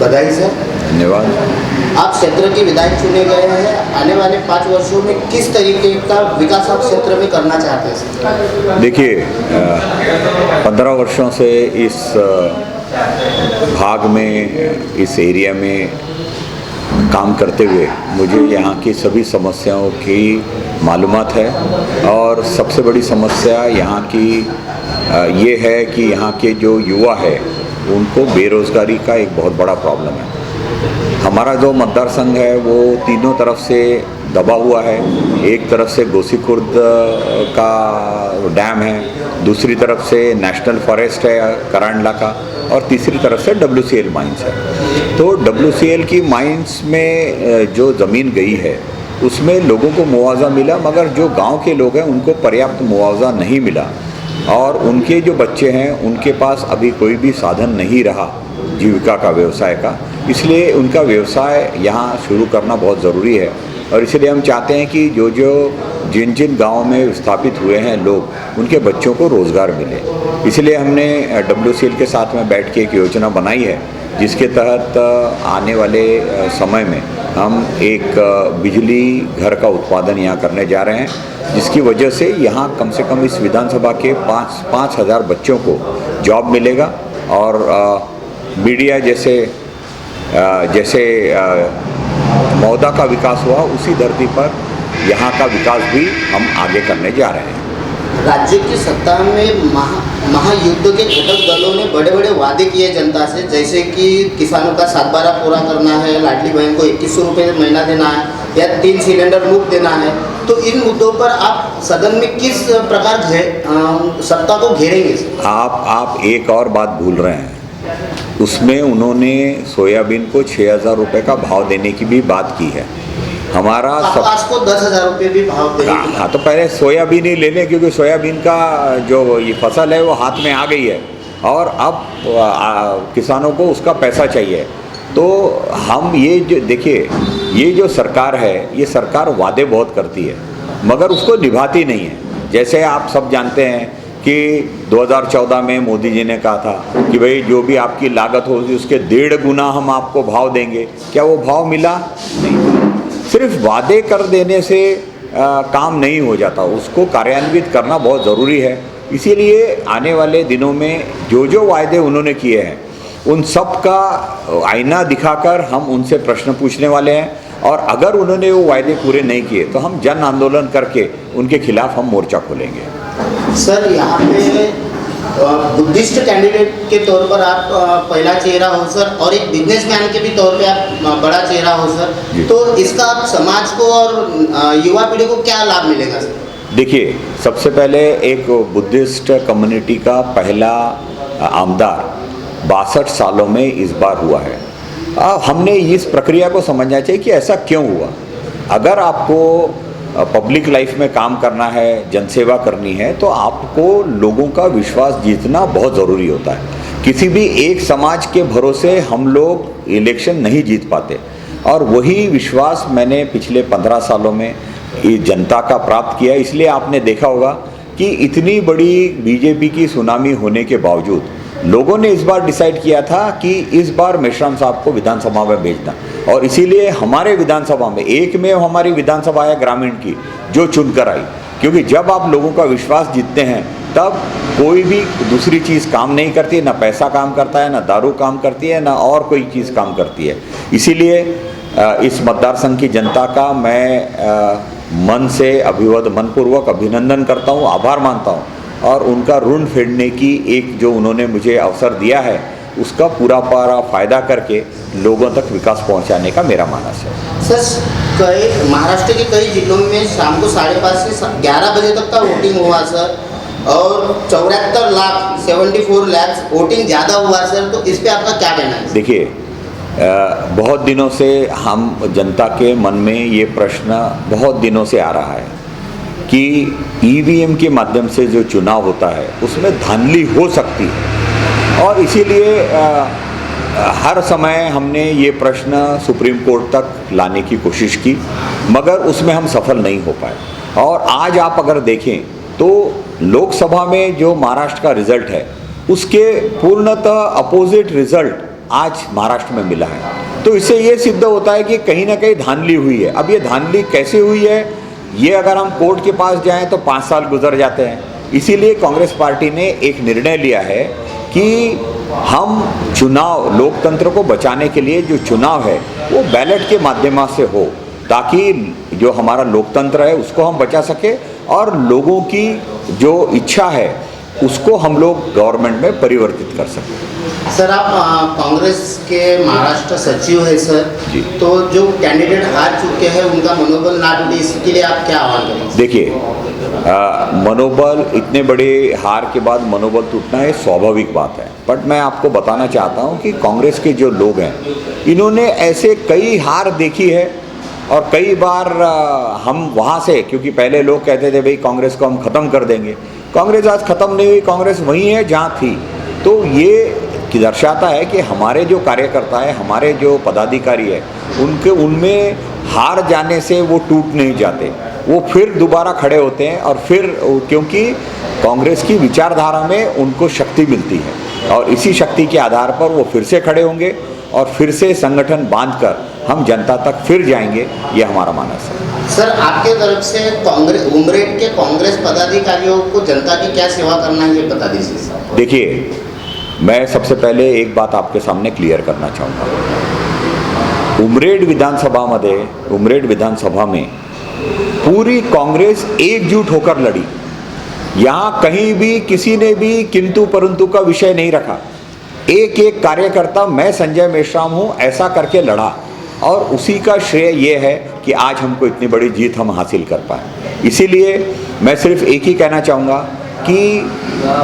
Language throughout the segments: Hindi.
बधाई सर। धन्यवाद। आप क्षेत्र के विधायक चुने गए हैं, आने वाले 5 वर्षों में किस तरीके का विकास आप क्षेत्र में करना चाहते हैं सर? देखिए, 15 वर्षों से इस भाग में, इस एरिया में काम करते हुए मुझे यहाँ की सभी समस्याओं की मालूमात है। और सबसे बड़ी समस्या यहाँ की ये है कि यहाँ के जो युवा है उनको बेरोज़गारी का एक बहुत बड़ा प्रॉब्लम है। हमारा जो मतदार संघ है वो तीनों तरफ से दबा हुआ है। एक तरफ से गोसीखुर्द का डैम है, दूसरी तरफ से नेशनल फॉरेस्ट है करांडला का, और तीसरी तरफ से WCL माइंस है। तो WCL की माइंस में जो ज़मीन गई है उसमें लोगों को मुआवजा मिला, मगर जो गांव के लोग हैं उनको पर्याप्त मुआवजा नहीं मिला। और उनके जो बच्चे हैं उनके पास अभी कोई भी साधन नहीं रहा जीविका का, व्यवसाय का। इसलिए उनका व्यवसाय यहाँ शुरू करना बहुत ज़रूरी है। और इसलिए हम चाहते हैं कि जिन जिन गाँव में स्थापित हुए हैं लोग, उनके बच्चों को रोज़गार मिले। इसलिए हमने WCL के साथ में बैठ के एक योजना बनाई है, जिसके तहत आने वाले समय में हम एक बिजली घर का उत्पादन यहाँ करने जा रहे हैं, जिसकी वजह से यहाँ कम से कम इस विधानसभा के 5,000 बच्चों को जॉब मिलेगा। और मीडिया जैसे मौदा का विकास हुआ, उसी धरती पर यहाँ का विकास भी हम आगे करने जा रहे हैं। राज्य की सत्ता में महायुद्ध के घटक दलों ने बड़े बड़े वादे किए जनता से, जैसे कि किसानों का 7/12 पूरा करना है, लाडली बहन को 2100 रुपये महीना देना है, या 3 सिलेंडर मुफ्त देना है। तो इन मुद्दों पर आप सदन में किस प्रकार सत्ता को घेरेंगे? आप एक और बात भूल रहे हैं, उसमें उन्होंने सोयाबीन को 6,000 रुपये का भाव देने की भी बात की है। हमारा कपास को 10,000 रुपये भी भाव देने की। हाँ, तो पहले सोयाबीन ही ले लें, क्योंकि सोयाबीन का जो ये फसल है वो हाथ में आ गई है और अब किसानों को उसका पैसा चाहिए। तो हम ये जो देखिए, ये जो सरकार है, ये सरकार वादे बहुत करती है मगर उसको निभाती नहीं है। जैसे आप सब जानते हैं कि 2014 में मोदी जी ने कहा था कि भाई जो भी आपकी लागत होगी उसके 1.5 गुना हम आपको भाव देंगे। क्या वो भाव मिला? नहीं। सिर्फ वादे कर देने से काम नहीं हो जाता, उसको कार्यान्वित करना बहुत ज़रूरी है। इसीलिए आने वाले दिनों में जो वायदे उन्होंने किए हैं उन सब का आईना दिखाकर हम उनसे प्रश्न पूछने वाले हैं। और अगर उन्होंने वो वायदे पूरे नहीं किए तो हम जन आंदोलन करके उनके खिलाफ हम मोर्चा खोलेंगे। सर, यहाँ पे बुद्धिस्ट कैंडिडेट के तौर पर आप पहला चेहरा हो सर, और एक बिजनेसमैन के भी तौर पे आप बड़ा चेहरा हो सर। तो इसका आप समाज को और युवा पीढ़ी को क्या लाभ मिलेगा सर? देखिए, सबसे पहले एक बुद्धिस्ट कम्युनिटी का पहला आमदार 62 सालों में इस बार हुआ है। हमने इस प्रक्रिया को समझना चाहिए कि ऐसा क्यों हुआ। अगर आपको पब्लिक लाइफ में काम करना है, जनसेवा करनी है, तो आपको लोगों का विश्वास जीतना बहुत ज़रूरी होता है। किसी भी एक समाज के भरोसे हम लोग इलेक्शन नहीं जीत पाते, और वही विश्वास मैंने पिछले 15 सालों में जनता का प्राप्त किया। इसलिए आपने देखा होगा कि इतनी बड़ी बीजेपी की सुनामी होने के बावजूद लोगों ने इस बार डिसाइड किया था कि इस बार मेश्राम साहब को विधानसभा में भेजना। और इसीलिए हमारे विधानसभा में एक में हमारी विधानसभा है ग्रामीण की, जो चुनकर आई। क्योंकि जब आप लोगों का विश्वास जीतते हैं तब कोई भी दूसरी चीज़ काम नहीं करती है, ना पैसा काम करता है, ना दारू काम करती है, ना और कोई चीज़ काम करती है। इसीलिए इस मतदार संघ की जनता का मैं मन से मनपूर्वक अभिनंदन करता हूँ, आभार मानता हूँ। और उनका ऋण फेडने की एक जो उन्होंने मुझे अवसर दिया है, उसका पूरा फ़ायदा करके लोगों तक विकास पहुंचाने का मेरा मानस है। सर, महाराष्ट्र के कई जिलों में शाम को 5:30 से 11 बजे तक का वोटिंग हुआ सर, और 74 लाख वोटिंग ज़्यादा हुआ सर। तो इस पर आपका क्या कहना है? देखिए, बहुत दिनों से हम जनता के मन में ये प्रश्न बहुत दिनों से आ रहा है कि EVM के माध्यम से जो चुनाव होता है उसमें धांधली हो सकती है। और इसीलिए हर समय हमने ये प्रश्न सुप्रीम कोर्ट तक लाने की कोशिश की, मगर उसमें हम सफल नहीं हो पाए। और आज आप अगर देखें तो लोकसभा में जो महाराष्ट्र का रिजल्ट है उसके पूर्णतः अपोजिट रिजल्ट आज महाराष्ट्र में मिला है। तो इससे ये सिद्ध होता है कि कहीं ना कहीं धांधली हुई है। अब ये धांधली कैसे हुई है, ये अगर हम कोर्ट के पास जाएं तो 5 साल गुजर जाते हैं। इसीलिए कांग्रेस पार्टी ने एक निर्णय लिया है कि हम चुनाव, लोकतंत्र को बचाने के लिए जो चुनाव है वो बैलेट के माध्यम से हो, ताकि जो हमारा लोकतंत्र है उसको हम बचा सके और लोगों की जो इच्छा है उसको हम लोग गवर्नमेंट में परिवर्तित कर सकें। सर, आप कांग्रेस के महाराष्ट्र सचिव है सर जी। तो जो कैंडिडेट हार चुके हैं उनका मनोबल ना टूटे, इसके लिए आप क्या आह्वान करेंगे? देखिए, मनोबल, इतने बड़े हार के बाद मनोबल टूटना है स्वाभाविक बात है। बट मैं आपको बताना चाहता हूं कि कांग्रेस के जो लोग हैं इन्होंने ऐसे कई हार देखी है और कई बार हम वहाँ से, क्योंकि पहले लोग कहते थे भाई कांग्रेस को हम ख़त्म कर देंगे, कांग्रेस आज ख़त्म नहीं हुई, कांग्रेस वहीं है जहाँ थी। तो ये दर्शाता है कि हमारे जो कार्यकर्ता है, हमारे जो पदाधिकारी है, उनमें हार जाने से वो टूट नहीं जाते, वो फिर दोबारा खड़े होते हैं और फिर, क्योंकि कांग्रेस की विचारधारा में उनको शक्ति मिलती है और इसी शक्ति के आधार पर वो फिर से खड़े होंगे और फिर से संगठन बांधकर हम जनता तक फिर जाएंगे, ये हमारा मानस है। सर, आपके तरफ से कांग्रेस उमरेड के कांग्रेस पदाधिकारियों को जनता की क्या सेवा करना है, ये बता दीजिए। देखिए, मैं सबसे पहले एक बात आपके सामने क्लियर करना चाहूँगा। उमरेड विधानसभा में पूरी कांग्रेस एकजुट होकर लड़ी। यहाँ कहीं भी किसी ने भी किंतु परंतु का विषय नहीं रखा। एक एक कार्यकर्ता, मैं संजय मेश्राम हूँ, ऐसा करके लड़ा और उसी का श्रेय ये है कि आज हमको इतनी बड़ी जीत हम हासिल कर पाए। इसीलिए मैं सिर्फ एक ही कहना चाहूँगा कि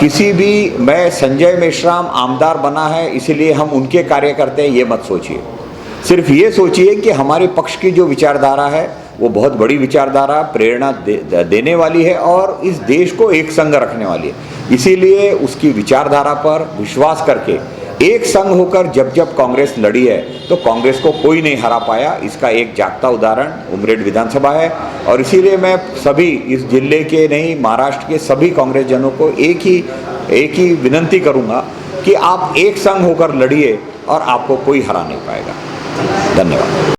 किसी भी, मैं संजय मेश्राम आमदार बना है इसीलिए हम उनके कार्य करते हैं, ये मत सोचिए। सिर्फ ये सोचिए कि हमारे पक्ष की जो विचारधारा है वो बहुत बड़ी विचारधारा, प्रेरणा देने वाली है और इस देश को एक संग रखने वाली है। इसीलिए उसकी विचारधारा पर विश्वास करके एक संग होकर जब कांग्रेस लड़ी है तो कांग्रेस को कोई नहीं हरा पाया। इसका एक जागता उदाहरण उमरेड विधानसभा है और इसीलिए मैं सभी, इस जिले के नहीं, महाराष्ट्र के सभी कांग्रेस जनों को एक ही विनंती करूंगा कि आप एक संग होकर लड़िए और आपको कोई हरा नहीं पाएगा। धन्यवाद।